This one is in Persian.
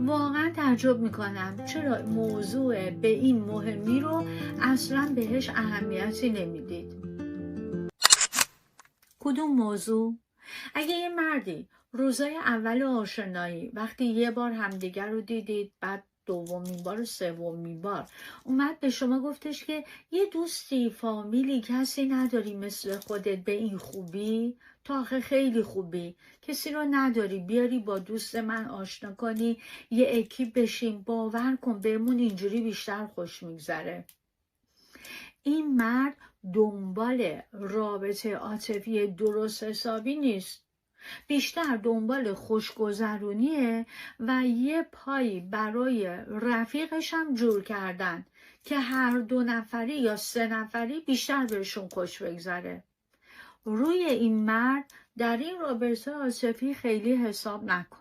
واقعا تعجب میکنم چرا موضوع به این مهمی رو اصلا بهش اهمیتی نمیدید. کدوم موضوع؟ اگه یه مردی روزای اول آشنایی وقتی یه بار همدیگر رو دیدید، بعد دومین بار و سومین بار اومد به شما گفتش که یه دوستی، فامیلی، کسی نداری مثل خودت به این خوبی؟ تا آخه خیلی خوبی، کسی رو نداری بیاری با دوست من آشنا کنی، یه اکیپ بشیم، باور کن بهمون اینجوری بیشتر خوش میگذره. این مرد دنبال رابطه عاطفی درست حسابی نیست، بیشتر دنبال خوشگذرونیه و یه پایی برای رفیقش هم جور کردن که هر 2 نفری یا 3 نفری بیشتر بهشون خوش بگذره. روی این مرد در این رابطه عاطفی خیلی حساب نکن.